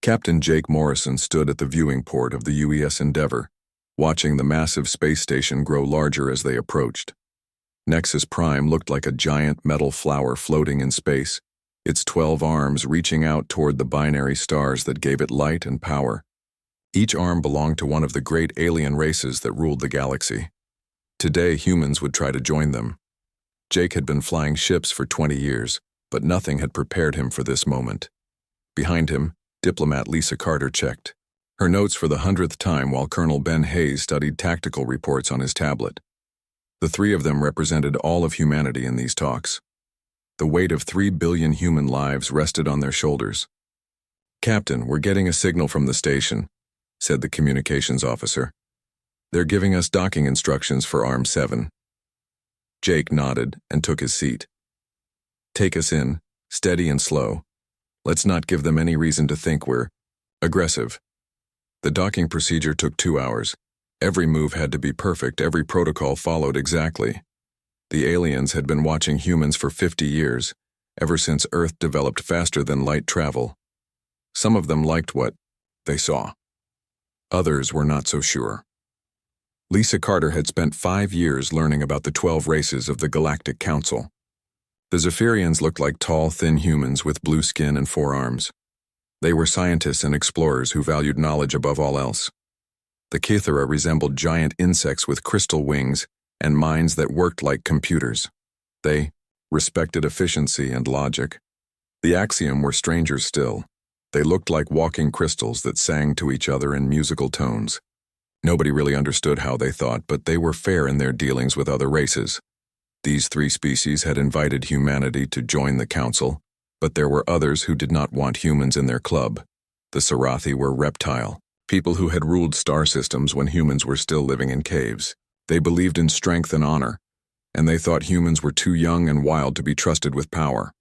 Captain Jake Morrison stood at the viewing port of the UES Endeavour, watching the massive space station grow larger as they approached. Nexus Prime looked like a giant metal flower floating in space, its 12 arms reaching out toward the binary stars that gave it light and power. Each arm belonged to one of the great alien races that ruled the galaxy. Today, humans would try to join them. Jake had been flying ships for 20 years, but nothing had prepared him for this moment. Behind him, diplomat Lisa Carter checked her notes for the 100th time while Colonel Ben Hayes studied tactical reports on his tablet. The three of them represented all of humanity in these talks. The weight of 3 billion human lives rested on their shoulders. "Captain, we're getting a signal from the station," said the communications officer. "They're giving us docking instructions for Arm 7. Jake nodded and took his seat. "Take us in, steady and slow. Let's not give them any reason to think we're aggressive." The docking procedure took 2 hours. Every move had to be perfect, every protocol followed exactly. The aliens had been watching humans for 50 years, ever since Earth developed faster than light travel. Some of them liked what they saw. Others were not so sure. Lisa Carter had spent 5 years learning about the 12 races of the Galactic Council. The Zephyrians looked like tall, thin humans with blue skin and 4 arms. They were scientists and explorers who valued knowledge above all else. The Kythera resembled giant insects with crystal wings and minds that worked like computers. They respected efficiency and logic. The Axiom were strangers still. They looked like walking crystals that sang to each other in musical tones. Nobody really understood how they thought, but they were fair in their dealings with other races. These 3 species had invited humanity to join the council, but there were others who did not want humans in their club. The Sarathi were reptile, people who had ruled star systems when humans were still living in caves. They believed in strength and honor, and they thought humans were too young and wild to be trusted with power.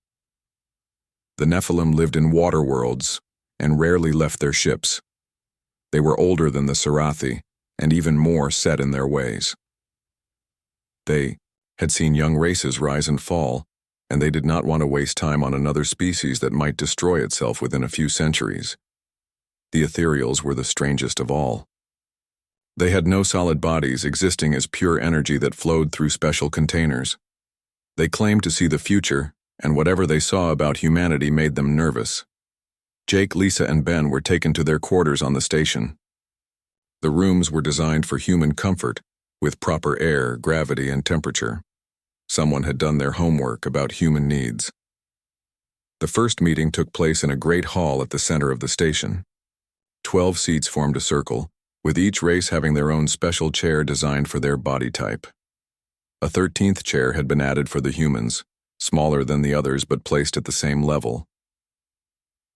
The Nephilim lived in water worlds and rarely left their ships. They were older than the Sarathi, and even more set in their ways. They had seen young races rise and fall, and they did not want to waste time on another species that might destroy itself within a few centuries. The ethereals were the strangest of all. They had no solid bodies, existing as pure energy that flowed through special containers. They claimed to see the future, and whatever they saw about humanity made them nervous. Jake, Lisa, and Ben were taken to their quarters on the station. The rooms were designed for human comfort, with proper air, gravity, and temperature. Someone had done their homework about human needs. The first meeting took place in a great hall at the center of the station. 12 seats formed a circle, with each race having their own special chair designed for their body type. A 13th chair had been added for the humans, smaller than the others but placed at the same level.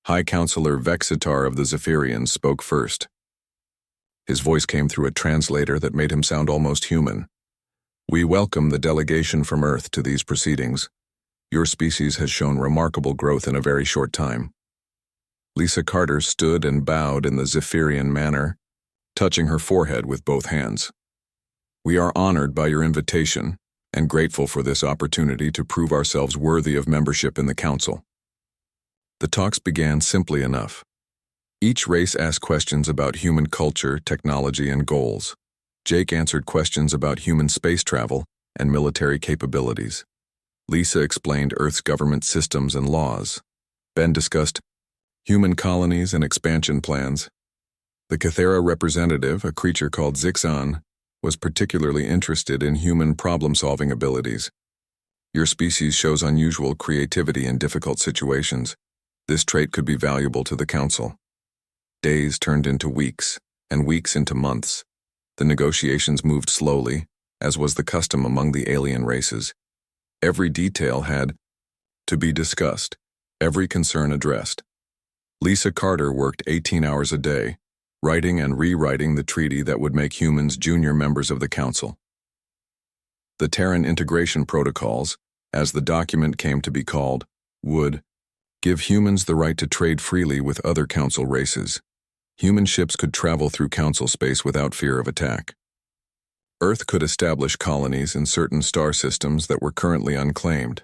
High Counselor Vexitar of the Zephyrians spoke first. His voice came through a translator that made him sound almost human. "We welcome the delegation from Earth to these proceedings. Your species has shown remarkable growth in a very short time." Lisa Carter stood and bowed in the Zephyrian manner, touching her forehead with both hands. "We are honored by your invitation and grateful for this opportunity to prove ourselves worthy of membership in the Council." The talks began simply enough. Each race asked questions about human culture, technology, and goals. Jake answered questions about human space travel and military capabilities. Lisa explained Earth's government systems and laws. Ben discussed human colonies and expansion plans. The Kythera representative, a creature called Zixan, was particularly interested in human problem-solving abilities. "Your species shows unusual creativity in difficult situations. This trait could be valuable to the Council." Days turned into weeks, and weeks into months. The negotiations moved slowly, as was the custom among the alien races. Every detail had to be discussed, every concern addressed. Lisa Carter worked 18 hours a day, writing and rewriting the treaty that would make humans junior members of the Council. The Terran Integration Protocols, as the document came to be called, would give humans the right to trade freely with other Council races. Human ships could travel through Council space without fear of attack. Earth could establish colonies in certain star systems that were currently unclaimed.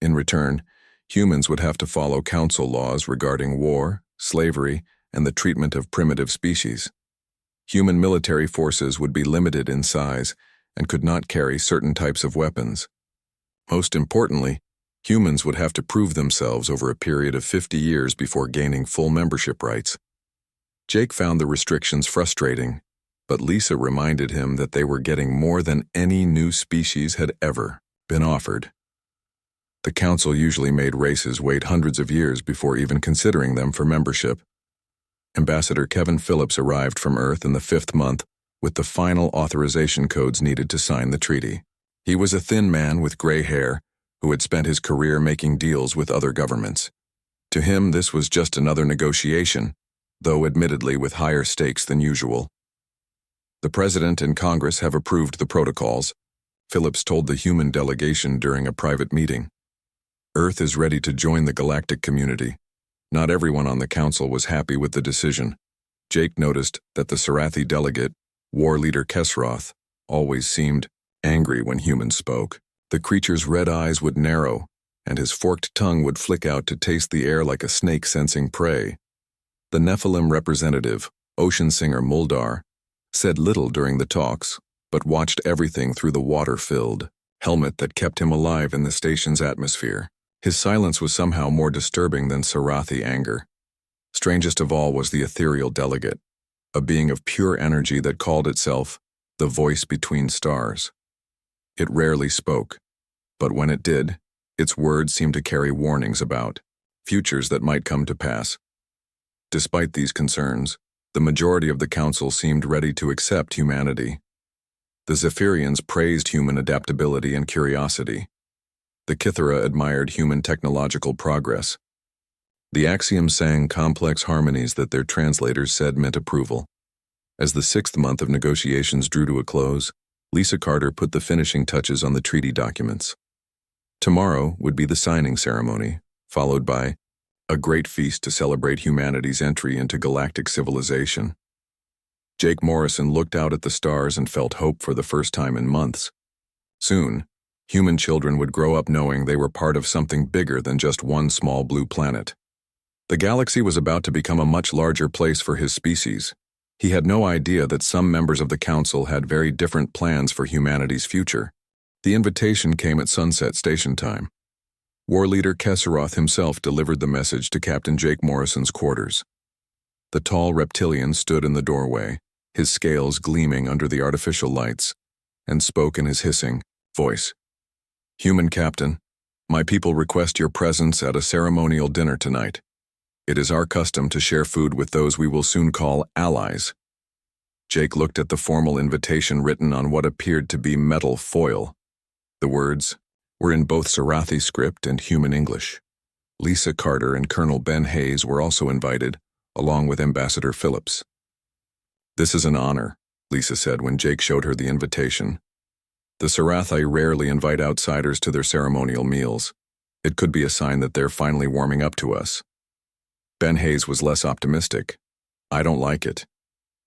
In return, humans would have to follow Council laws regarding war, slavery, and the treatment of primitive species. Human military forces would be limited in size and could not carry certain types of weapons. Most importantly, humans would have to prove themselves over a period of 50 years before gaining full membership rights. Jake found the restrictions frustrating, but Lisa reminded him that they were getting more than any new species had ever been offered. The council usually made races wait hundreds of years before even considering them for membership. Ambassador Kevin Phillips arrived from Earth in the 5th month with the final authorization codes needed to sign the treaty. He was a thin man with gray hair who had spent his career making deals with other governments. To him, this was just another negotiation, though admittedly with higher stakes than usual. The President and Congress have approved the protocols, Phillips told the human delegation during a private meeting. Earth is ready to join the galactic community. Not everyone on the council was happy with the decision. Jake noticed that the Sarathi delegate, war leader Kesroth, always seemed angry when humans spoke. The creature's red eyes would narrow, and his forked tongue would flick out to taste the air like a snake sensing prey. The Nephilim representative, ocean singer Muldar, said little during the talks, but watched everything through the water-filled helmet that kept him alive in the station's atmosphere. His silence was somehow more disturbing than Sarathi anger. Strangest of all was the ethereal delegate, a being of pure energy that called itself the voice between stars. It rarely spoke, but when it did, its words seemed to carry warnings about futures that might come to pass. Despite these concerns, the majority of the council seemed ready to accept humanity. The Zephyrians praised human adaptability and curiosity. The Kithara admired human technological progress. The Axioms sang complex harmonies that their translators said meant approval. As the 6th month of negotiations drew to a close, Lisa Carter put the finishing touches on the treaty documents. Tomorrow would be the signing ceremony, followed by a great feast to celebrate humanity's entry into galactic civilization. Jake Morrison looked out at the stars and felt hope for the first time in months. Soon, human children would grow up knowing they were part of something bigger than just one small blue planet. The galaxy was about to become a much larger place for his species. He had no idea that some members of the council had very different plans for humanity's future. The invitation came at sunset station time. War leader Kesseroth himself delivered the message to Captain Jake Morrison's quarters. The tall reptilian stood in the doorway, his scales gleaming under the artificial lights, and spoke in his hissing voice. "Human Captain, my people request your presence at a ceremonial dinner tonight. It is our custom to share food with those we will soon call allies." Jake looked at the formal invitation written on what appeared to be metal foil. The words were in both Sarathi script and human English. Lisa Carter and Colonel Ben Hayes were also invited, along with Ambassador Phillips. "This is an honor," Lisa said when Jake showed her the invitation. "The Sarathi rarely invite outsiders to their ceremonial meals. It could be a sign that they're finally warming up to us." Ben Hayes was less optimistic. "I don't like it.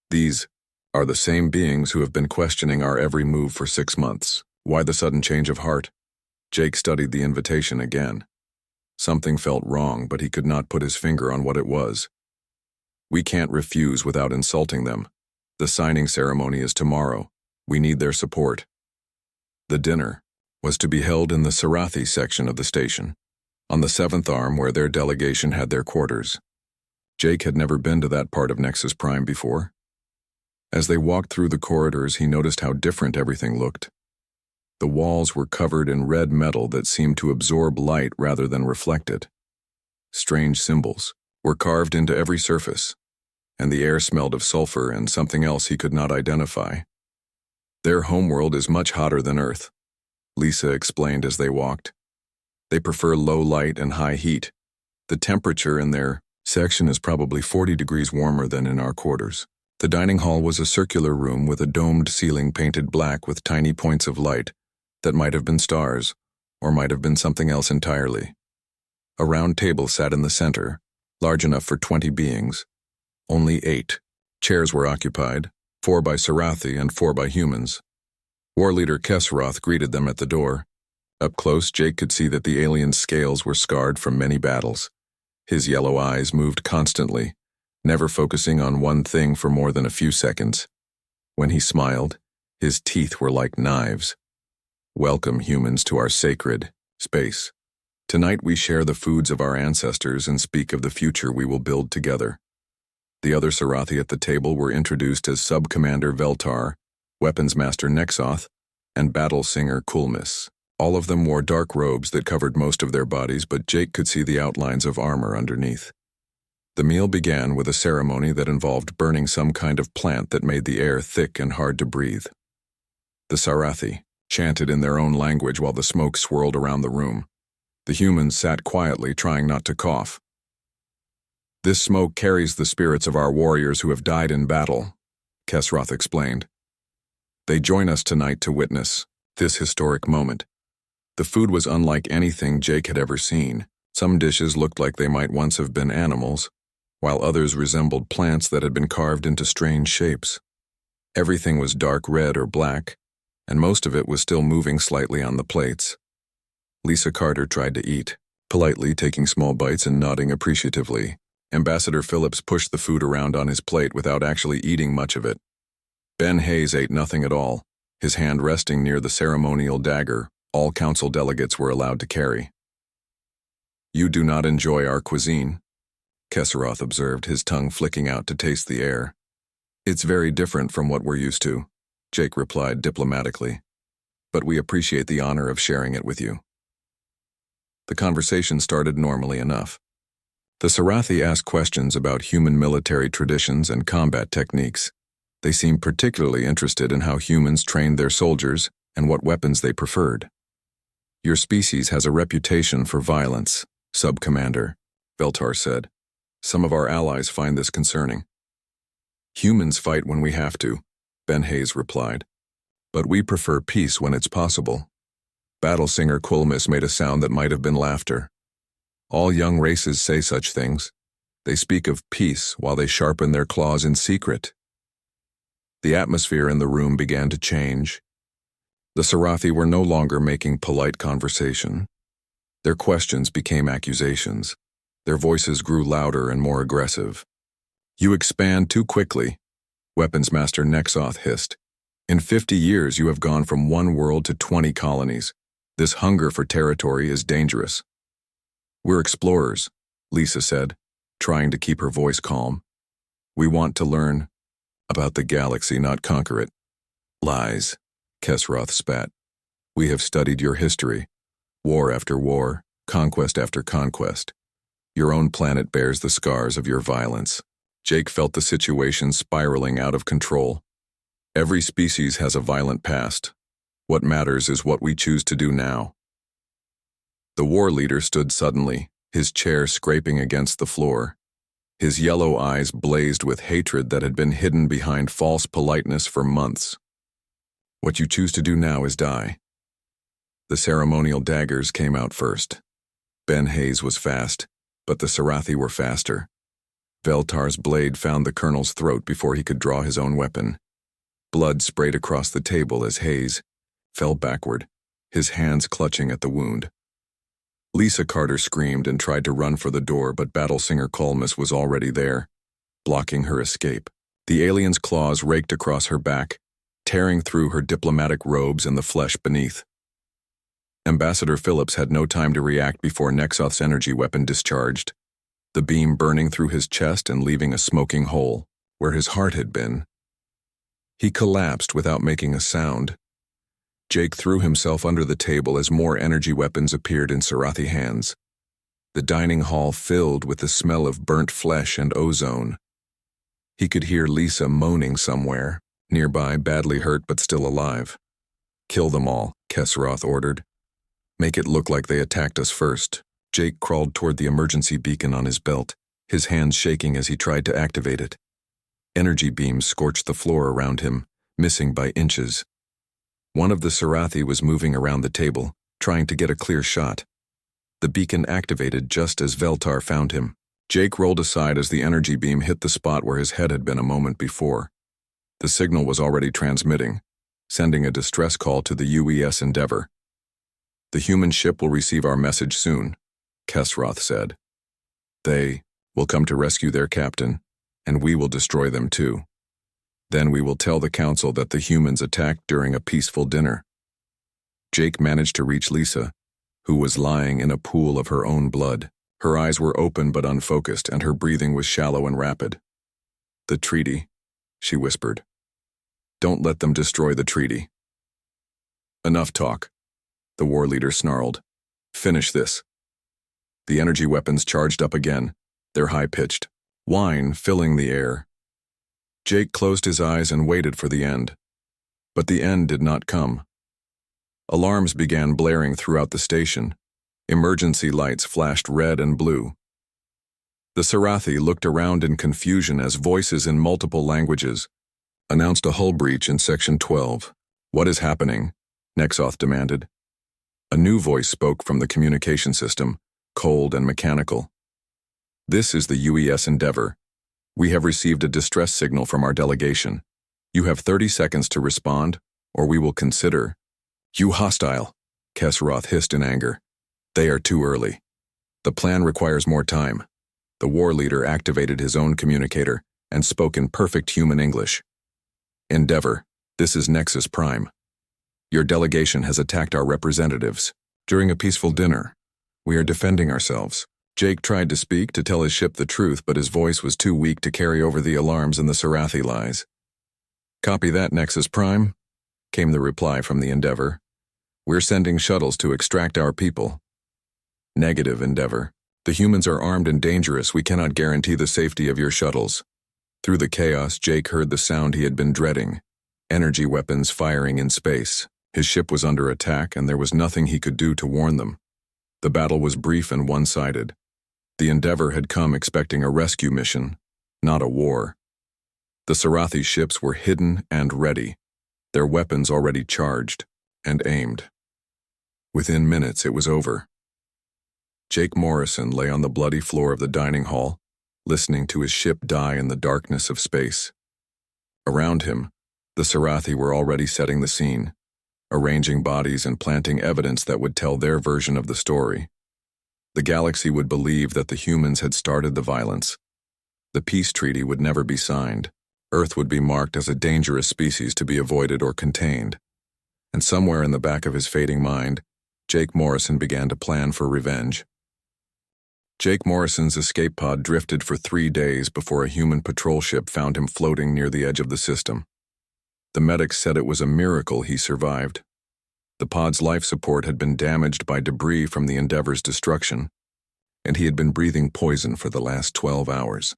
These are the same beings who have been questioning our every move for 6 months. Why the sudden change of heart?" Jake studied the invitation again. Something felt wrong, but he could not put his finger on what it was. "We can't refuse without insulting them. The signing ceremony is tomorrow. We need their support." The dinner was to be held in the Sarathi section of the station, on the 7th arm where their delegation had their quarters. Jake had never been to that part of Nexus Prime before. As they walked through the corridors, he noticed how different everything looked. The walls were covered in red metal that seemed to absorb light rather than reflect it. Strange symbols were carved into every surface, and the air smelled of sulfur and something else he could not identify. "Their homeworld is much hotter than Earth," Lisa explained as they walked. "They prefer low light and high heat. The temperature in their section is probably 40 degrees warmer than in our quarters." The dining hall was a circular room with a domed ceiling painted black with tiny points of light that might have been stars, or might have been something else entirely. A round table sat in the center, large enough for 20 beings. Only 8 chairs were occupied, 4 by Sarathi and 4 by humans. War leader Kesroth greeted them at the door. Up close, Jake could see that the alien's scales were scarred from many battles. His yellow eyes moved constantly, never focusing on one thing for more than a few seconds. When he smiled, his teeth were like knives. Welcome, humans, to our sacred space. Tonight we share the foods of our ancestors and speak of the future we will build together. The other Sarathi at the table were introduced as Sub-Commander Veltar, Weapons Master Nexoth, and Battle Singer Kulmis. All of them wore dark robes that covered most of their bodies, but Jake could see the outlines of armor underneath. The meal began with a ceremony that involved burning some kind of plant that made the air thick and hard to breathe. The Sarathi chanted in their own language while the smoke swirled around the room. The humans sat quietly, trying not to cough. This smoke carries the spirits of our warriors who have died in battle, Kesroth explained. They join us tonight to witness this historic moment. The food was unlike anything Jake had ever seen. Some dishes looked like they might once have been animals, while others resembled plants that had been carved into strange shapes. Everything was dark red or black, and most of it was still moving slightly on the plates. Lisa Carter tried to eat, politely taking small bites and nodding appreciatively. Ambassador Phillips pushed the food around on his plate without actually eating much of it. Ben Hayes ate nothing at all, his hand resting near the ceremonial dagger all council delegates were allowed to carry. You do not enjoy our cuisine, Kesseroth observed, his tongue flicking out to taste the air. It's very different from what we're used to, Jake replied diplomatically, but we appreciate the honor of sharing it with you. The conversation started normally enough. The Sarathi asked questions about human military traditions and combat techniques. They seemed particularly interested in how humans trained their soldiers and what weapons they preferred. Your species has a reputation for violence, Sub-Commander, Veltar said. Some of our allies find this concerning. Humans fight when we have to, Ben Hayes replied. But we prefer peace when it's possible. Battle Singer Kulmis made a sound that might have been laughter. All young races say such things. They speak of peace while they sharpen their claws in secret. The atmosphere in the room began to change. The Sarathi were no longer making polite conversation. Their questions became accusations. Their voices grew louder and more aggressive. You expand too quickly, Weapons Master Nexoth hissed. In 50 years you have gone from one world to 20 colonies. This hunger for territory is dangerous. We're explorers, Lisa said, trying to keep her voice calm. We want to learn about the galaxy, not conquer it. Lies, Kesroth spat. We have studied your history, war after war, conquest after conquest. Your own planet bears the scars of your violence. Jake felt the situation spiraling out of control. Every species has a violent past. What matters is what we choose to do now. The war leader stood suddenly, his chair scraping against the floor. His yellow eyes blazed with hatred that had been hidden behind false politeness for months. What you choose to do now is die. The ceremonial daggers came out first. Ben Hayes was fast, but the Sarathi were faster. Veltar's blade found the colonel's throat before he could draw his own weapon. Blood sprayed across the table as Hayes fell backward, his hands clutching at the wound. Lisa Carter screamed and tried to run for the door, but Battle Singer Kulmis was already there, blocking her escape. The alien's claws raked across her back, tearing through her diplomatic robes and the flesh beneath. Ambassador Phillips had no time to react before Nexoth's energy weapon discharged, the beam burning through his chest and leaving a smoking hole where his heart had been. He collapsed without making a sound. Jake threw himself under the table as more energy weapons appeared in Sarathi hands. The dining hall filled with the smell of burnt flesh and ozone. He could hear Lisa moaning somewhere, nearby, badly hurt but still alive. Kill them all, Kesseroth ordered. Make it look like they attacked us first. Jake crawled toward the emergency beacon on his belt, his hands shaking as he tried to activate it. Energy beams scorched the floor around him, missing by inches. One of the Sarathi was moving around the table, trying to get a clear shot. The beacon activated just as Veltar found him. Jake rolled aside as the energy beam hit the spot where his head had been a moment before. The signal was already transmitting, sending a distress call to the UES Endeavor. The human ship will receive our message soon, Kesroth said. They will come to rescue their captain, and we will destroy them too. Then we will tell the council that the humans attacked during a peaceful dinner. Jake managed to reach Lisa, who was lying in a pool of her own blood. Her eyes were open but unfocused, and her breathing was shallow and rapid. "The treaty," she whispered. "Don't let them destroy the treaty." "Enough talk," the war leader snarled. "Finish this." The energy weapons charged up again, their high-pitched whine filling the air. Jake closed his eyes and waited for the end. But the end did not come. Alarms began blaring throughout the station. Emergency lights flashed red and blue. The Sarathi looked around in confusion as voices in multiple languages announced a hull breach in Section 12. "What is happening?" Nexoth demanded. A new voice spoke from the communication system, cold and mechanical. "This is the UES Endeavor. We have received a distress signal from our delegation. You have 30 seconds to respond, or we will consider—" "You hostile," Kesroth hissed in anger. "They are too early. The plan requires more time." The war leader activated his own communicator and spoke in perfect human English. "Endeavor, this is Nexus Prime. Your delegation has attacked our representatives during a peaceful dinner. We are defending ourselves." Jake tried to speak to tell his ship the truth, but his voice was too weak to carry over the alarms and the Sarathi lies. "Copy that, Nexus Prime," came the reply from the Endeavor. "We're sending shuttles to extract our people." "Negative, Endeavor. The humans are armed and dangerous. We cannot guarantee the safety of your shuttles." Through the chaos, Jake heard the sound he had been dreading. Energy weapons firing in space. His ship was under attack, and there was nothing he could do to warn them. The battle was brief and one-sided. The Endeavor had come expecting a rescue mission, not a war. The Sarathi ships were hidden and ready, their weapons already charged and aimed. Within minutes, it was over. Jake Morrison lay on the bloody floor of the dining hall, listening to his ship die in the darkness of space. Around him, the Sarathi were already setting the scene, arranging bodies and planting evidence that would tell their version of the story. The galaxy would believe that the humans had started the violence. The peace treaty would never be signed. Earth would be marked as a dangerous species to be avoided or contained. And somewhere in the back of his fading mind, Jake Morrison began to plan for revenge. Jake Morrison's escape pod drifted for 3 days before a human patrol ship found him floating near the edge of the system. The medics said it was a miracle he survived. The pod's life support had been damaged by debris from the Endeavor's destruction, and he had been breathing poison for the last 12 hours.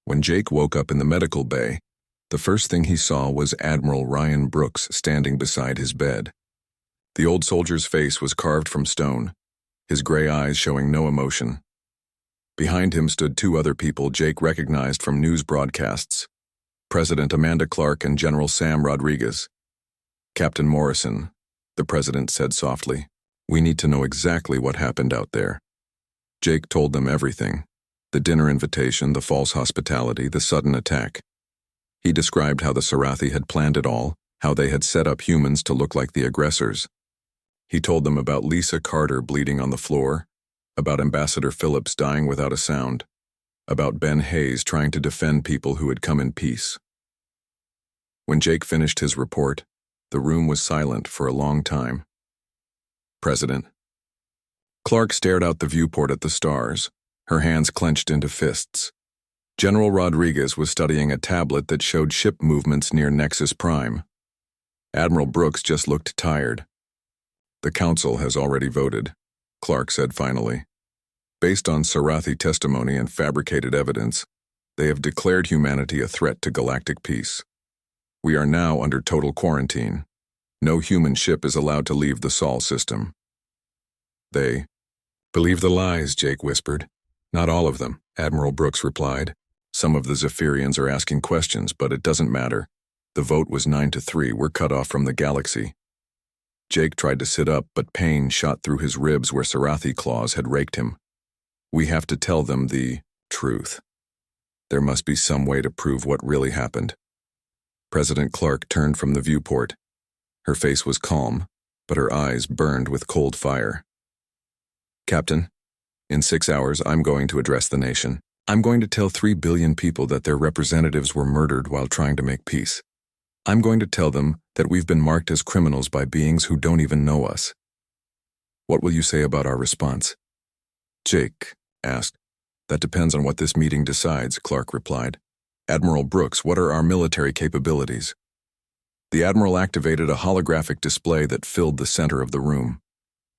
When Jake woke up in the medical bay, the first thing he saw was Admiral Ryan Brooks standing beside his bed. The old soldier's face was carved from stone, his gray eyes showing no emotion. Behind him stood 2 other people Jake recognized from news broadcasts, President Amanda Clark and General Sam Rodriguez. "Captain Morrison," the president said softly, "we need to know exactly what happened out there." Jake told them everything: the dinner invitation, the false hospitality, the sudden attack. He described how the Sarathi had planned it all, how they had set up humans to look like the aggressors. He told them about Lisa Carter bleeding on the floor, about Ambassador Phillips dying without a sound, about Ben Hayes trying to defend people who had come in peace. When Jake finished his report, the room was silent for a long time. "President." Clark stared out the viewport at the stars, her hands clenched into fists. General Rodriguez was studying a tablet that showed ship movements near Nexus Prime. Admiral Brooks just looked tired. "The council has already voted," Clark said finally. "Based on Sarathi testimony and fabricated evidence, they have declared humanity a threat to galactic peace. We are now under total quarantine. No human ship is allowed to leave the Sol system." "They believe the lies," Jake whispered. "Not all of them," Admiral Brooks replied. "Some of the Zephyrians are asking questions, but it doesn't matter. The vote was 9-3. We're cut off from the galaxy." Jake tried to sit up, but pain shot through his ribs where Sarathi claws had raked him. "We have to tell them the truth. There must be some way to prove what really happened." President Clark turned from the viewport. Her face was calm, but her eyes burned with cold fire. "Captain, in 6 hours I'm going to address the nation. I'm going to tell 3 billion people that their representatives were murdered while trying to make peace. I'm going to tell them that we've been marked as criminals by beings who don't even know us. What will you say about our response? Jake asked. That depends on what this meeting decides, Clark replied. Admiral Brooks, what are our military capabilities? The Admiral activated a holographic display that filled the center of the room.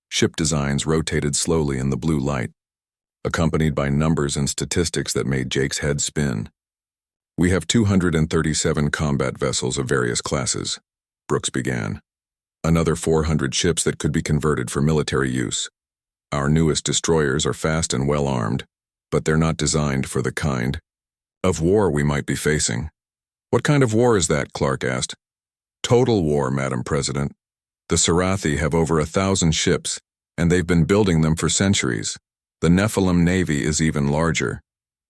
Ship designs rotated slowly in the blue light, accompanied by numbers and statistics that made Jake's head spin. We have 237 combat vessels of various classes, Brooks began. Another 400 ships that could be converted for military use. Our newest destroyers are fast and well armed, but they're not designed for the kind of war we might be facing. What kind of war is that? Clark asked. Total war, Madam President. The Sarathi have over 1,000 ships, and they've been building them for centuries. The Nephilim Navy is even larger.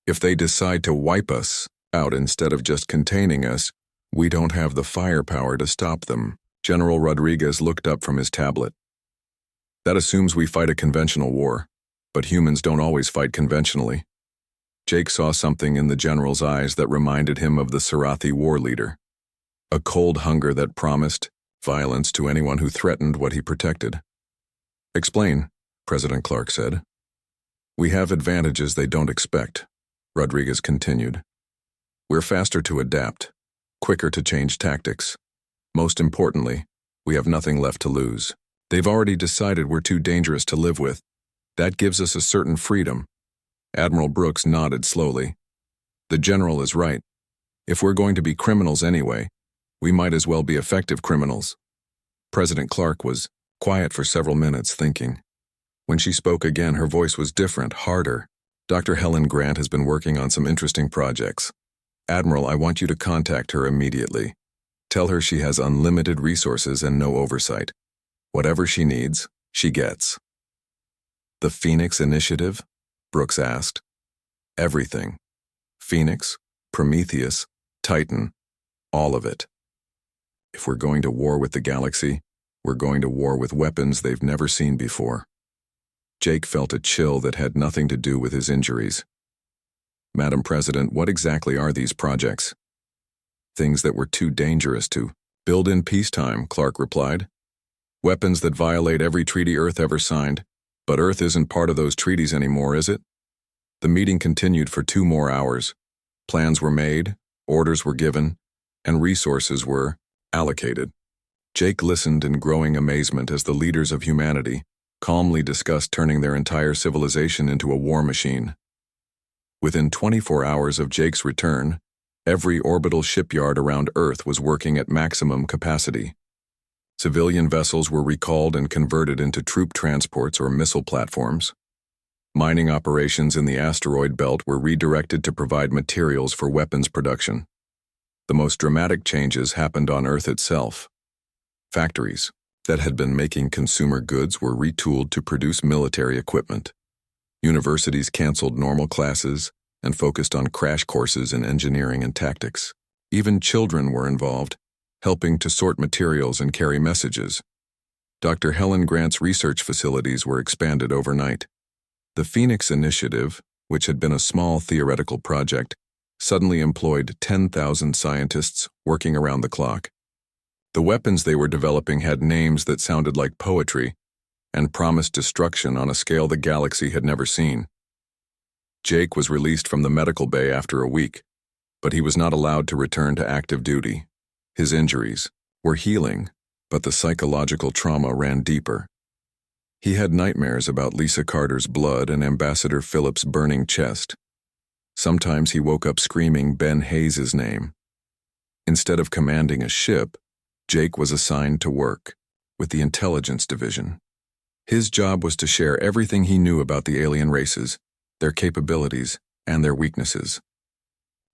If they decide to wipe us out instead of just containing us, we don't have the firepower to stop them. General Rodriguez looked up from his tablet. That assumes we fight a conventional war, but humans don't always fight conventionally. Jake saw something in the general's eyes that reminded him of the Sarathi war leader. A cold hunger that promised violence to anyone who threatened what he protected. Explain, President Clark said. We have advantages they don't expect, Rodriguez continued. We're faster to adapt, quicker to change tactics. Most importantly, we have nothing left to lose. They've already decided we're too dangerous to live with. That gives us a certain freedom. Admiral Brooks nodded slowly. The general is right. If we're going to be criminals anyway, we might as well be effective criminals. President Clark was quiet for several minutes, thinking. When she spoke again, her voice was different, harder. Dr. Helen Grant has been working on some interesting projects. Admiral, I want you to contact her immediately. Tell her she has unlimited resources and no oversight. Whatever she needs, she gets. The Phoenix Initiative? Brooks asked. Everything. Phoenix, Prometheus, Titan, all of it. If we're going to war with the galaxy, we're going to war with weapons they've never seen before. Jake felt a chill that had nothing to do with his injuries. Madam President, what exactly are these projects? Things that were too dangerous to build in peacetime, Clark replied. Weapons that violate every treaty Earth ever signed, but Earth isn't part of those treaties anymore, is it? The meeting continued for 2 more hours. Plans were made, orders were given, and resources were allocated. Jake listened in growing amazement as the leaders of humanity calmly discussed turning their entire civilization into a war machine. Within 24 hours of Jake's return, every orbital shipyard around Earth was working at maximum capacity. Civilian vessels were recalled and converted into troop transports or missile platforms. Mining operations in the asteroid belt were redirected to provide materials for weapons production. The most dramatic changes happened on Earth itself. Factories that had been making consumer goods were retooled to produce military equipment. Universities canceled normal classes and focused on crash courses in engineering and tactics. Even children were involved, helping to sort materials and carry messages. Dr. Helen Grant's research facilities were expanded overnight. The Phoenix Initiative, which had been a small theoretical project, suddenly employed 10,000 scientists working around the clock. The weapons they were developing had names that sounded like poetry and promised destruction on a scale the galaxy had never seen. Jake was released from the medical bay after a week, but he was not allowed to return to active duty. His injuries were healing, but the psychological trauma ran deeper. He had nightmares about Lisa Carter's blood and Ambassador Phillips' burning chest. Sometimes he woke up screaming Ben Hayes' name. Instead of commanding a ship, Jake was assigned to work with the intelligence division. His job was to share everything he knew about the alien races, their capabilities, and their weaknesses.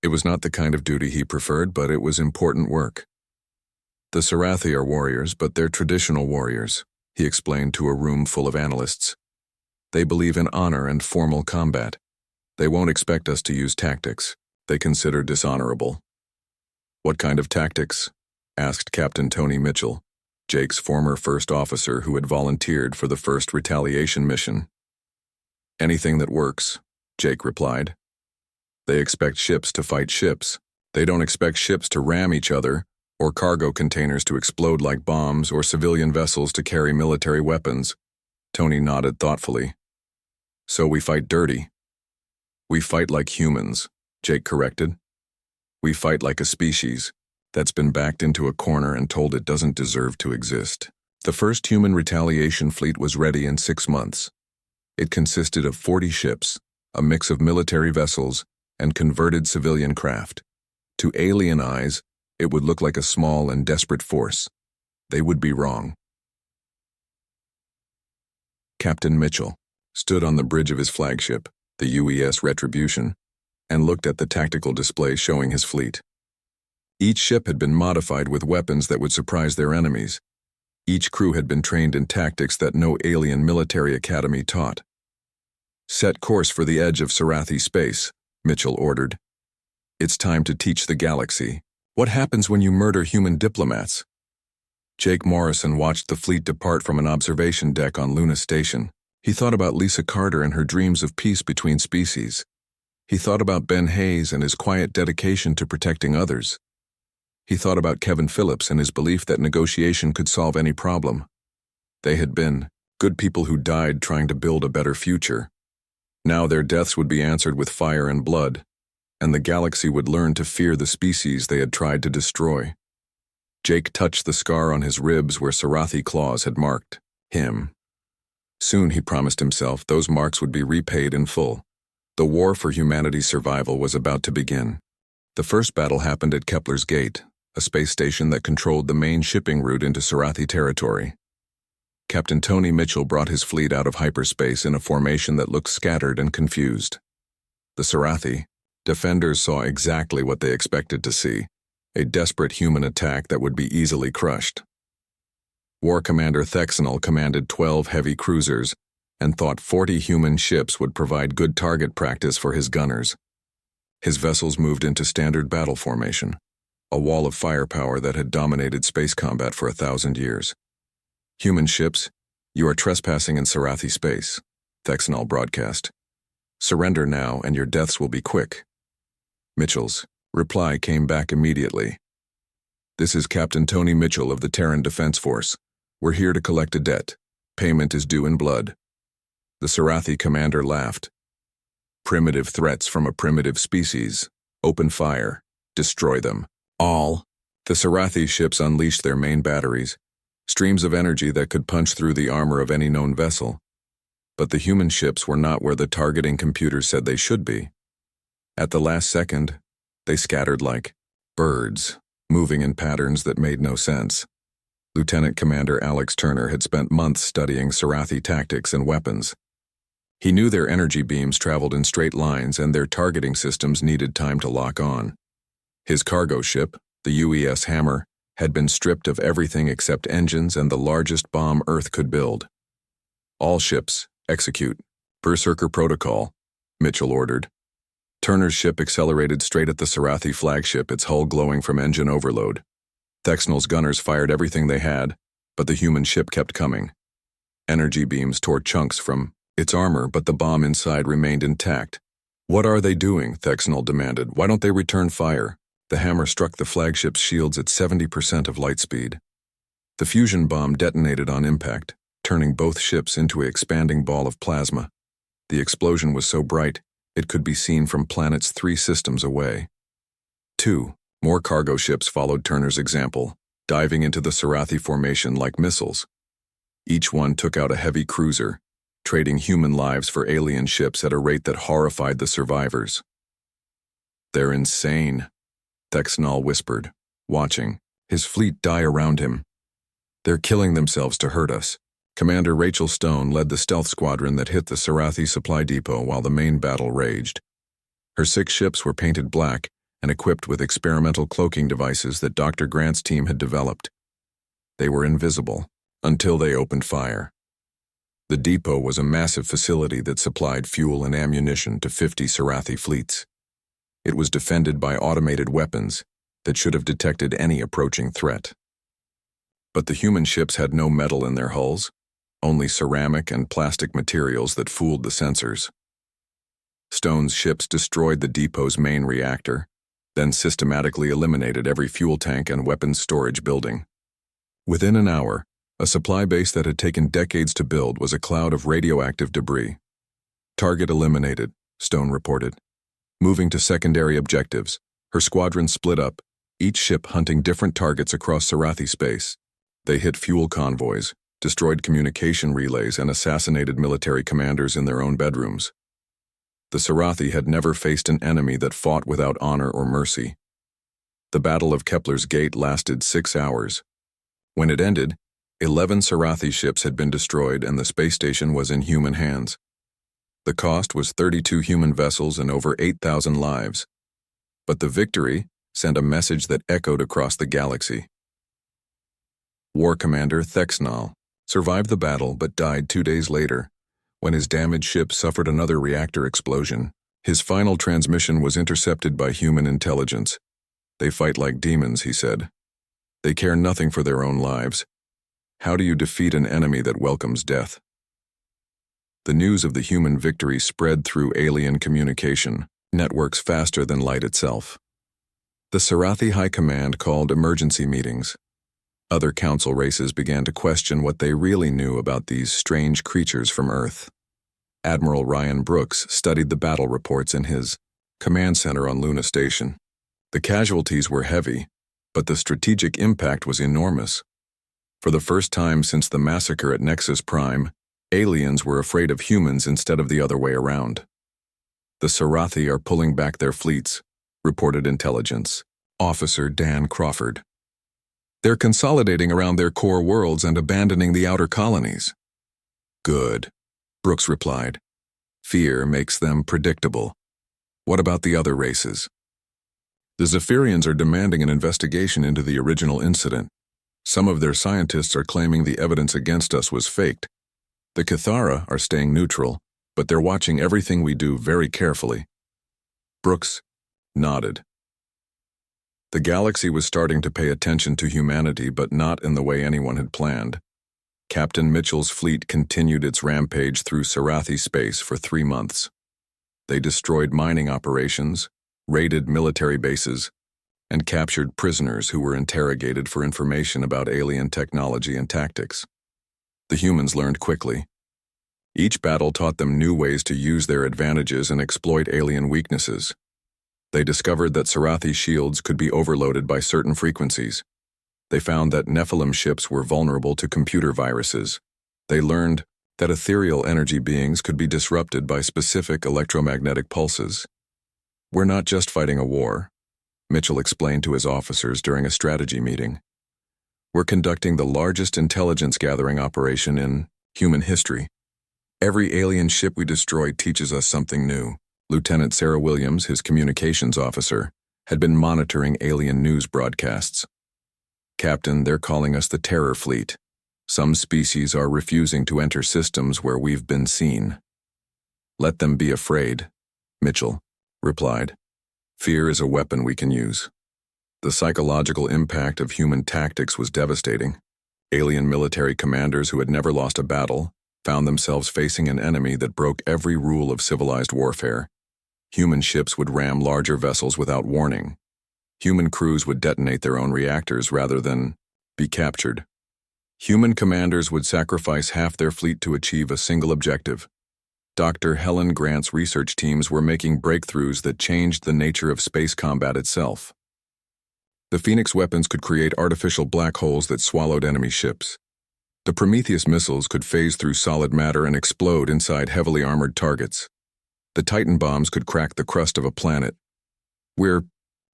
It was not the kind of duty he preferred, but it was important work. The Sarathi are warriors, but they're traditional warriors, he explained to a room full of analysts. They believe in honor and formal combat. They won't expect us to use tactics they consider dishonorable. What kind of tactics? Asked Captain Tony Mitchell, Jake's former first officer who had volunteered for the first retaliation mission. Anything that works, Jake replied. They expect ships to fight ships. They don't expect ships to ram each other, or cargo containers to explode like bombs, or civilian vessels to carry military weapons. Tony nodded thoughtfully. So we fight dirty. We fight like humans, Jake corrected. We fight like a species that's been backed into a corner and told it doesn't deserve to exist. The first human retaliation fleet was ready in 6 months. It consisted of 40 ships, a mix of military vessels and converted civilian craft. To alien eyes, it would look like a small and desperate force. They would be wrong. Captain Mitchell stood on the bridge of his flagship, the UES Retribution, and looked at the tactical display showing his fleet. Each ship had been modified with weapons that would surprise their enemies. Each crew had been trained in tactics that no alien military academy taught. Set course for the edge of Sarathi space, Mitchell ordered. It's time to teach the galaxy. What happens when you murder human diplomats? Jake Morrison watched the fleet depart from an observation deck on Luna Station. He thought about Lisa Carter and her dreams of peace between species. He thought about Ben Hayes and his quiet dedication to protecting others. He thought about Kevin Phillips and his belief that negotiation could solve any problem. They had been good people who died trying to build a better future. Now their deaths would be answered with fire and blood, and the galaxy would learn to fear the species they had tried to destroy. Jake touched the scar on his ribs where Sarathi claws had marked him. Soon, he promised himself, those marks would be repaid in full. The war for humanity's survival was about to begin. The first battle happened at Kepler's Gate, a space station that controlled the main shipping route into Sarathi territory. Captain Tony Mitchell brought his fleet out of hyperspace in a formation that looked scattered and confused. The Sarathi defenders saw exactly what they expected to see, a desperate human attack that would be easily crushed. War Commander Thexanol commanded 12 heavy cruisers and thought 40 human ships would provide good target practice for his gunners. His vessels moved into standard battle formation, a wall of firepower that had dominated space combat for 1,000 years. Human ships, you are trespassing in Sarathi space, Thexanol broadcast. Surrender now and your deaths will be quick. Mitchell's reply came back immediately. This is Captain Tony Mitchell of the Terran Defense Force. We're here to collect a debt. Payment is due in blood. The Sarathi commander laughed. Primitive threats from a primitive species. Open fire. Destroy them. All. The Sarathi ships unleashed their main batteries, streams of energy that could punch through the armor of any known vessel. But the human ships were not where the targeting computers said they should be. At the last second, they scattered like birds, moving in patterns that made no sense. Lieutenant Commander Alex Turner had spent months studying Sarathi tactics and weapons. He knew their energy beams traveled in straight lines and their targeting systems needed time to lock on. His cargo ship, the UES Hammer, had been stripped of everything except engines and the largest bomb Earth could build. All ships, execute. Berserker Protocol, Mitchell ordered. Turner's ship accelerated straight at the Sarathi flagship, its hull glowing from engine overload. Thexanol's gunners fired everything they had, but the human ship kept coming. Energy beams tore chunks from its armor, but the bomb inside remained intact. What are they doing? Thexanol demanded. Why don't they return fire? The hammer struck the flagship's shields at 70% of light speed. The fusion bomb detonated on impact, turning both ships into an expanding ball of plasma. The explosion was so bright, it could be seen from planets 3 systems away. 2. More cargo ships followed Turner's example, diving into the Sarathi formation like missiles. Each one took out a heavy cruiser, trading human lives for alien ships at a rate that horrified the survivors. They're insane, Thexanol whispered, watching his fleet die around him. They're killing themselves to hurt us. Commander Rachel Stone led the stealth squadron that hit the Sarathi supply depot while the main battle raged. Her 6 ships were painted black and equipped with experimental cloaking devices that Dr. Grant's team had developed. They were invisible until they opened fire. The depot was a massive facility that supplied fuel and ammunition to 50 Sarathi fleets. It was defended by automated weapons that should have detected any approaching threat. But the human ships had no metal in their hulls, only ceramic and plastic materials that fooled the sensors. Stone's ships destroyed the depot's main reactor, then systematically eliminated every fuel tank and weapons storage building. Within an hour, a supply base that had taken decades to build was a cloud of radioactive debris. Target eliminated, Stone reported. Moving to secondary objectives, her squadron split up, each ship hunting different targets across Sarathi space. They hit fuel convoys, destroyed communication relays, and assassinated military commanders in their own bedrooms. The Sarathi had never faced an enemy that fought without honor or mercy. The Battle of Kepler's Gate lasted 6 hours. When it ended, 11 Sarathi ships had been destroyed and the space station was in human hands. The cost was 32 human vessels and over 8,000 lives. But the victory sent a message that echoed across the galaxy. War Commander Thexnal survived the battle but died 2 days later, when his damaged ship suffered another reactor explosion. His final transmission was intercepted by human intelligence. "They fight like demons," he said. "They care nothing for their own lives. How do you defeat an enemy that welcomes death?" The news of the human victory spread through alien communication networks faster than light itself. The Sarathi High Command called emergency meetings. Other council races began to question what they really knew about these strange creatures from Earth. Admiral Ryan Brooks studied the battle reports in his command center on Luna Station. The casualties were heavy, but the strategic impact was enormous. For the first time since the massacre at Nexus Prime, aliens were afraid of humans instead of the other way around. "The Sarathi are pulling back their fleets," reported intelligence officer Dan Crawford. "They're consolidating around their core worlds and abandoning the outer colonies." "Good," Brooks replied. "Fear makes them predictable. What about the other races?" "The Zephyrians are demanding an investigation into the original incident. Some of their scientists are claiming the evidence against us was faked. The Cathara are staying neutral, but they're watching everything we do very carefully." Brooks nodded. The galaxy was starting to pay attention to humanity, but not in the way anyone had planned. Captain Mitchell's fleet continued its rampage through Sarathi space for 3 months. They destroyed mining operations, raided military bases, and captured prisoners who were interrogated for information about alien technology and tactics. The humans learned quickly. Each battle taught them new ways to use their advantages and exploit alien weaknesses. They discovered that Sarathi shields could be overloaded by certain frequencies. They found that Nephilim ships were vulnerable to computer viruses. They learned that ethereal energy beings could be disrupted by specific electromagnetic pulses. "We're not just fighting a war," Mitchell explained to his officers during a strategy meeting. "We're conducting the largest intelligence gathering operation in human history. Every alien ship we destroy teaches us something new." Lieutenant Sarah Williams, his communications officer, had been monitoring alien news broadcasts. "Captain, they're calling us the Terror Fleet. Some species are refusing to enter systems where we've been seen." "Let them be afraid," Mitchell replied. "Fear is a weapon we can use." The psychological impact of human tactics was devastating. Alien military commanders who had never lost a battle found themselves facing an enemy that broke every rule of civilized warfare. Human ships would ram larger vessels without warning. Human crews would detonate their own reactors rather than be captured. Human commanders would sacrifice half their fleet to achieve a single objective. Dr. Helen Grant's research teams were making breakthroughs that changed the nature of space combat itself. The Phoenix weapons could create artificial black holes that swallowed enemy ships. The Prometheus missiles could phase through solid matter and explode inside heavily armored targets. The Titan bombs could crack the crust of a planet. "We're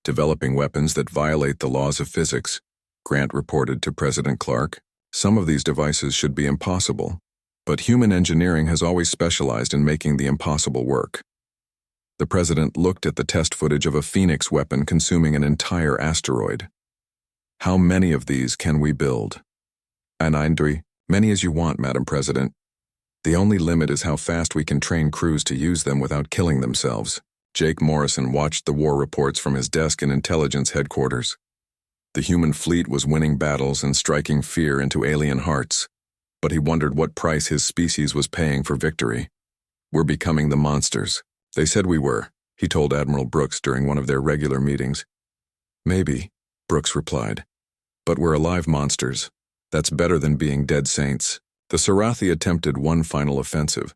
developing weapons that violate the laws of physics," Grant reported to President Clark. "Some of these devices should be impossible, but human engineering has always specialized in making the impossible work." The president looked at the test footage of a Phoenix weapon consuming an entire asteroid. "How many of these can we build?" "Anindri, many as you want, Madam President. The only limit is how fast we can train crews to use them without killing themselves." Jake Morrison watched the war reports from his desk in intelligence headquarters. The human fleet was winning battles and striking fear into alien hearts, but he wondered what price his species was paying for victory. "We're becoming the monsters. They said we were, he told Admiral Brooks during one of their regular meetings. Maybe, Brooks replied. But we're alive monsters. That's better than being dead saints. The Sarathi attempted one final offensive,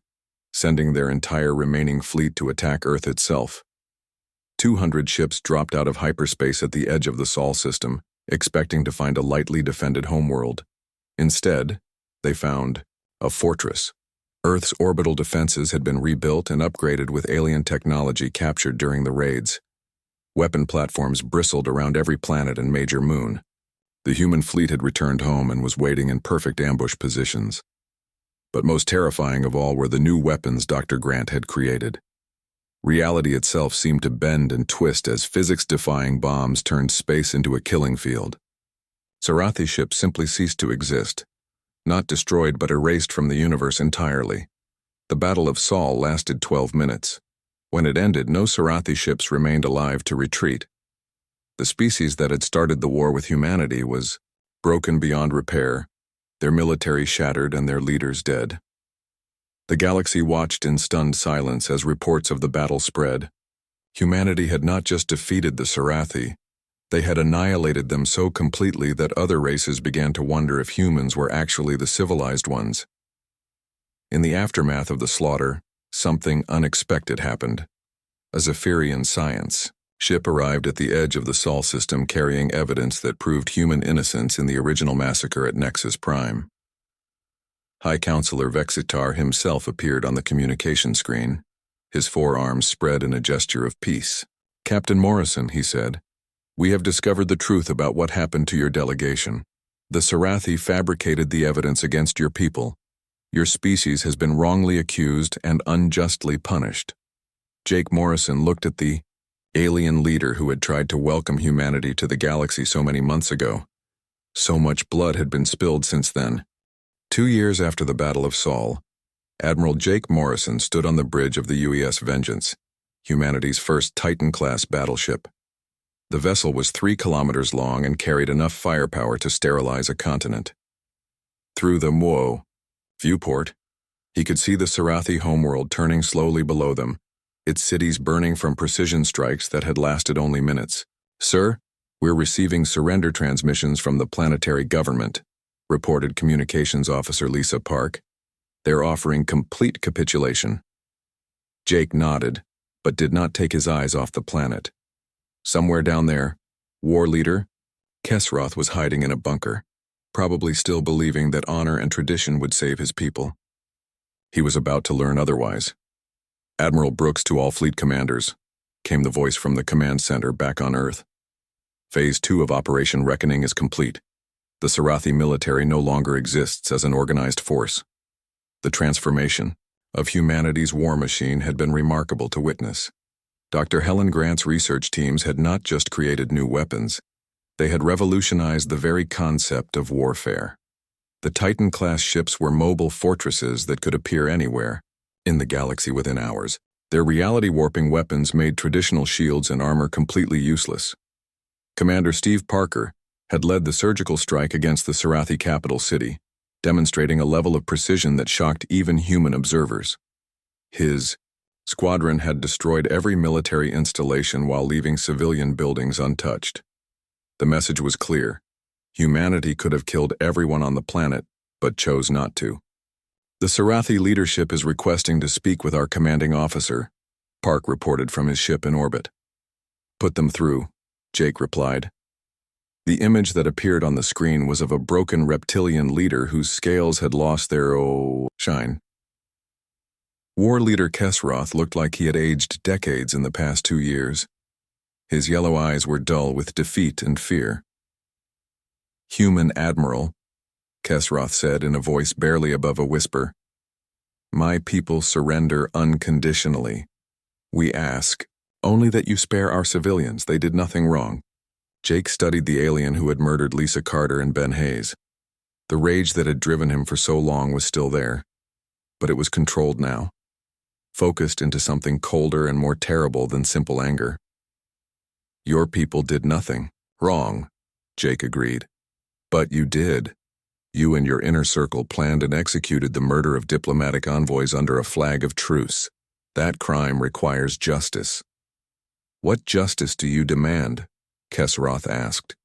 sending their entire remaining fleet to attack Earth itself. 200 ships dropped out of hyperspace at the edge of the Sol system, expecting to find a lightly defended homeworld. Instead, they found a fortress. Earth's orbital defenses had been rebuilt and upgraded with alien technology captured during the raids. Weapon platforms bristled around every planet and major moon. The human fleet had returned home and was waiting in perfect ambush positions. But most terrifying of all were the new weapons Dr. Grant had created. Reality itself seemed to bend and twist as physics-defying bombs turned space into a killing field. Sarathi ships simply ceased to exist, not destroyed but erased from the universe entirely. The Battle of Sol lasted 12 minutes. When it ended, no Sarathi ships remained alive to retreat. The species that had started the war with humanity was broken beyond repair, their military shattered and their leaders dead. The galaxy watched in stunned silence as reports of the battle spread. Humanity had not just defeated the Sarathi, they had annihilated them so completely that other races began to wonder if humans were actually the civilized ones. In the aftermath of the slaughter, something unexpected happened. A Zephyrian science ship arrived at the edge of the Sol system carrying evidence that proved human innocence in the original massacre at Nexus Prime. High Counselor Vexitar himself appeared on the communication screen, his forearms spread in a gesture of peace. "Captain Morrison," he said, "we have discovered the truth about what happened to your delegation. The Sarathi fabricated the evidence against your people. Your species has been wrongly accused and unjustly punished." Jake Morrison looked at the alien leader who had tried to welcome humanity to the galaxy so many months ago. So much blood had been spilled since then. 2 years after the Battle of Sol, Admiral Jake Morrison stood on the bridge of the UES Vengeance, humanity's first Titan-class battleship. The vessel was 3 kilometers long and carried enough firepower to sterilize a continent. Through the Muo viewport, he could see the Sarathi homeworld turning slowly below them, its cities burning from precision strikes that had lasted only minutes. "Sir, we're receiving surrender transmissions from the planetary government," reported Communications Officer Lisa Park. "They're offering complete capitulation." Jake nodded, but did not take his eyes off the planet. Somewhere down there, war leader Kesroth was hiding in a bunker, probably still believing that honor and tradition would save his people. He was about to learn otherwise. "Admiral Brooks to all fleet commanders," came the voice from the command center back on Earth. "Phase 2 of Operation Reckoning is complete. The Sarathi military no longer exists as an organized force. The transformation of humanity's war machine had been remarkable to witness. Dr. Helen Grant's research teams had not just created new weapons, they had revolutionized the very concept of warfare. The Titan-class ships were mobile fortresses that could appear anywhere in the galaxy within hours. Their reality-warping weapons made traditional shields and armor completely useless. Commander Steve Parker had led the surgical strike against the Sarathi capital city, demonstrating a level of precision that shocked even human observers. His squadron had destroyed every military installation while leaving civilian buildings untouched. The message was clear. Humanity could have killed everyone on the planet, but chose not to. "The Sarathi leadership is requesting to speak with our commanding officer," Park reported from his ship in orbit. "Put them through," Jake replied. The image that appeared on the screen was of a broken reptilian leader whose scales had lost their shine. War leader Kesroth looked like he had aged decades in the past 2 years. His yellow eyes were dull with defeat and fear. "Human Admiral," Kesroth said in a voice barely above a whisper, "my people surrender unconditionally. We ask only that you spare our civilians. They did nothing wrong." Jake studied the alien who had murdered Lisa Carter and Ben Hayes. The rage that had driven him for so long was still there, but it was controlled now, focused into something colder and more terrible than simple anger. "Your people did nothing wrong," Jake agreed. "But you did. You and your inner circle planned and executed the murder of diplomatic envoys under a flag of truce. That crime requires justice. What justice do you demand? Kesroth asked.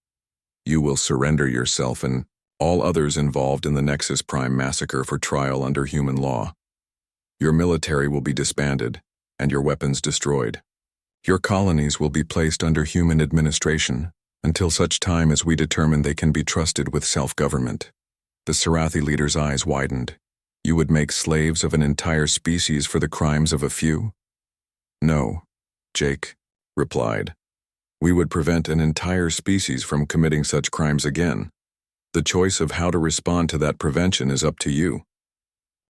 You will surrender yourself and all others involved in the Nexus Prime massacre for trial under human law. Your military will be disbanded and your weapons destroyed. Your colonies will be placed under human administration until such time as we determine they can be trusted with self-government. The Sarathi leader's eyes widened. You would make slaves of an entire species for the crimes of a few? No, Jake replied. We would prevent an entire species from committing such crimes again. The choice of how to respond to that prevention is up to you.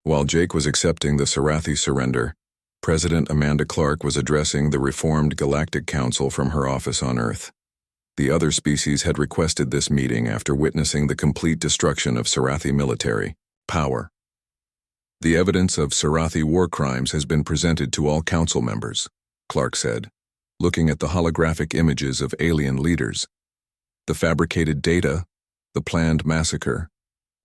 While Jake was accepting the Sarathi surrender, President Amanda Clark was addressing the reformed Galactic Council from her office on Earth. The other species had requested this meeting after witnessing the complete destruction of Sarathi military power. The evidence of Sarathi war crimes has been presented to all council members, Clark said, looking at the holographic images of alien leaders. The fabricated data, the planned massacre,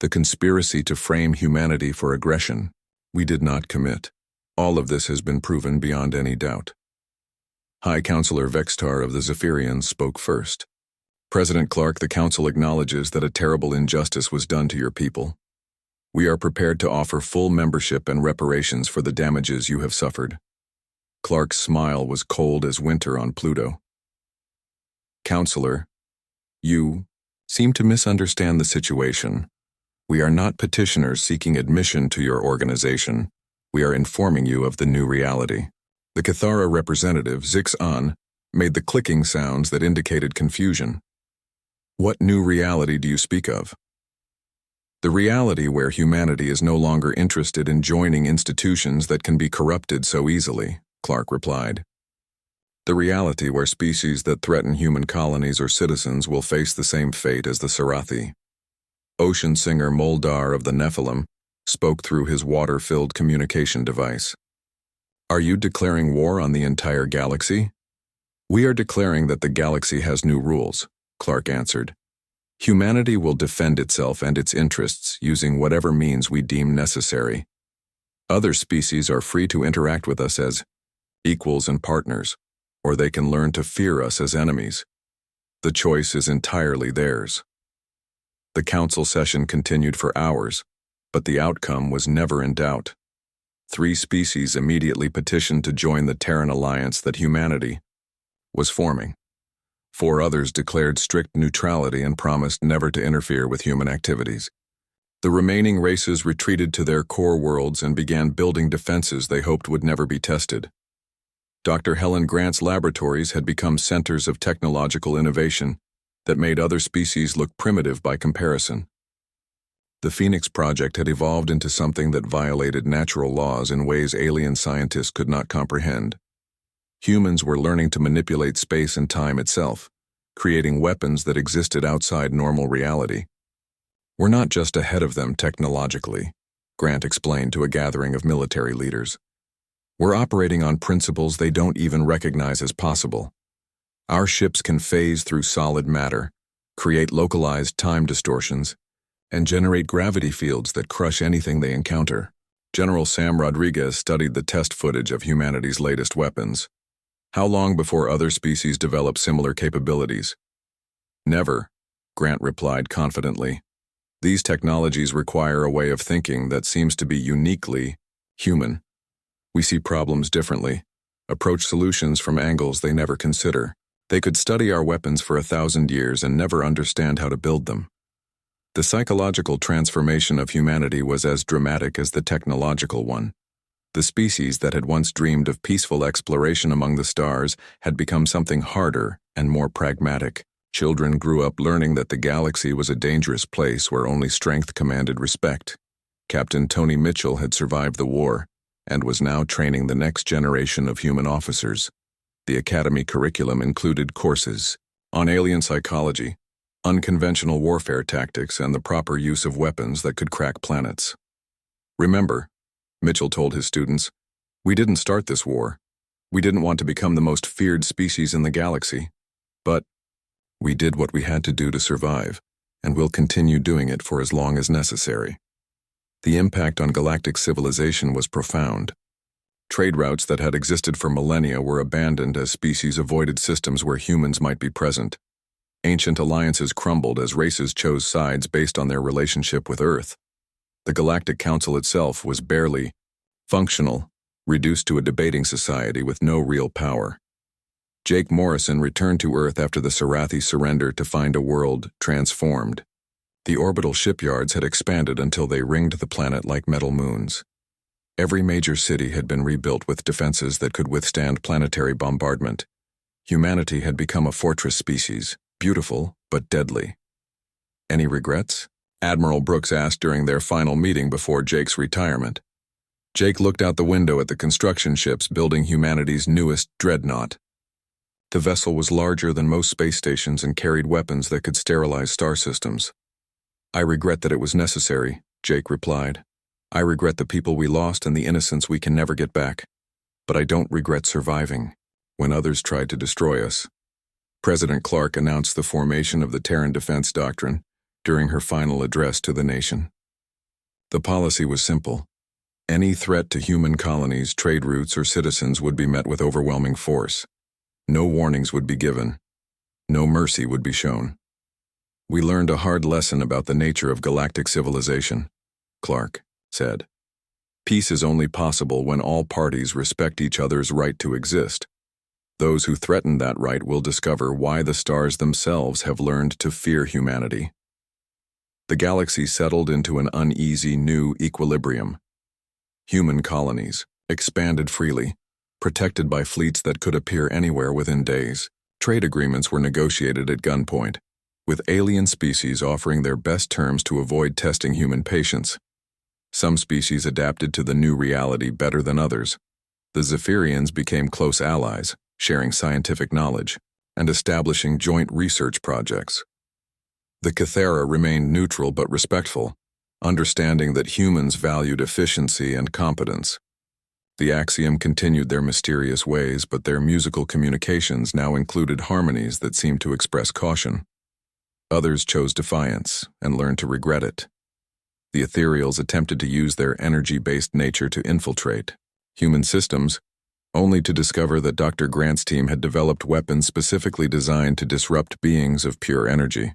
the conspiracy to frame humanity for aggression we did not commit. All of this has been proven beyond any doubt. High Counselor Vextar of the Zephyrians spoke first. President Clark, the Council acknowledges that a terrible injustice was done to your people. We are prepared to offer full membership and reparations for the damages you have suffered. Clark's smile was cold as winter on Pluto. Counselor, you seem to misunderstand the situation. We are not petitioners seeking admission to your organization. We are informing you of the new reality. The Cathara representative, Zix-An, made the clicking sounds that indicated confusion. What new reality do you speak of? The reality where humanity is no longer interested in joining institutions that can be corrupted so easily, Clark replied. The reality where species that threaten human colonies or citizens will face the same fate as the Sarathi. Ocean singer Moldar of the Nephilim spoke through his water-filled communication device. Are you declaring war on the entire galaxy? We are declaring that the galaxy has new rules, Clark answered. Humanity will defend itself and its interests using whatever means we deem necessary. Other species are free to interact with us as equals and partners, or they can learn to fear us as enemies. The choice is entirely theirs. The council session continued for hours, but the outcome was never in doubt. 3 species immediately petitioned to join the Terran alliance that humanity was forming. 4 others declared strict neutrality and promised never to interfere with human activities. The remaining races retreated to their core worlds and began building defenses they hoped would never be tested. Dr. Helen Grant's laboratories had become centers of technological innovation that made other species look primitive by comparison. The Phoenix Project had evolved into something that violated natural laws in ways alien scientists could not comprehend. Humans were learning to manipulate space and time itself, creating weapons that existed outside normal reality. We're not just ahead of them technologically, Grant explained to a gathering of military leaders. We're operating on principles they don't even recognize as possible. Our ships can phase through solid matter, create localized time distortions, and generate gravity fields that crush anything they encounter. General Sam Rodriguez studied the test footage of humanity's latest weapons. How long before other species develop similar capabilities? Never, Grant replied confidently. These technologies require a way of thinking that seems to be uniquely human. We see problems differently, approach solutions from angles they never consider. They could study our weapons for 1,000 years and never understand how to build them. The psychological transformation of humanity was as dramatic as the technological one. The species that had once dreamed of peaceful exploration among the stars had become something harder and more pragmatic. Children grew up learning that the galaxy was a dangerous place where only strength commanded respect. Captain Tony Mitchell had survived the war and was now training the next generation of human officers. The academy curriculum included courses on alien psychology, unconventional warfare tactics, and the proper use of weapons that could crack planets. Remember, Mitchell told his students, we didn't start this war. We didn't want to become the most feared species in the galaxy. But we did what we had to do to survive, and we'll continue doing it for as long as necessary. The impact on galactic civilization was profound. Trade routes that had existed for millennia were abandoned as species avoided systems where humans might be present. Ancient alliances crumbled as races chose sides based on their relationship with Earth. The Galactic Council itself was barely functional, reduced to a debating society with no real power. Jake Morrison returned to Earth after the Sarathi surrender to find a world transformed. The orbital shipyards had expanded until they ringed the planet like metal moons. Every major city had been rebuilt with defenses that could withstand planetary bombardment. Humanity had become a fortress species, beautiful but deadly. Any regrets? Admiral Brooks asked during their final meeting before Jake's retirement. Jake looked out the window at the construction ships building humanity's newest dreadnought. The vessel was larger than most space stations and carried weapons that could sterilize star systems. "I regret that it was necessary," Jake replied. "I regret the people we lost and the innocence we can never get back. But I don't regret surviving when others tried to destroy us." President Clark announced the formation of the Terran Defense Doctrine during her final address to the nation. The policy was simple. Any threat to human colonies, trade routes, or citizens would be met with overwhelming force. No warnings would be given. No mercy would be shown. "We learned a hard lesson about the nature of galactic civilization," Clark said. "Peace is only possible when all parties respect each other's right to exist. Those who threaten that right will discover why the stars themselves have learned to fear humanity." The galaxy settled into an uneasy new equilibrium. Human colonies expanded freely, protected by fleets that could appear anywhere within days. Trade agreements were negotiated at gunpoint, with alien species offering their best terms to avoid testing human patience. Some species adapted to the new reality better than others. The Zephyrians became close allies, sharing scientific knowledge and establishing joint research projects. The Cathera remained neutral but respectful, understanding that humans valued efficiency and competence. The Axiom continued their mysterious ways, but their musical communications now included harmonies that seemed to express caution. Others chose defiance and learned to regret it. The Ethereals attempted to use their energy-based nature to infiltrate human systems, only to discover that Dr. Grant's team had developed weapons specifically designed to disrupt beings of pure energy.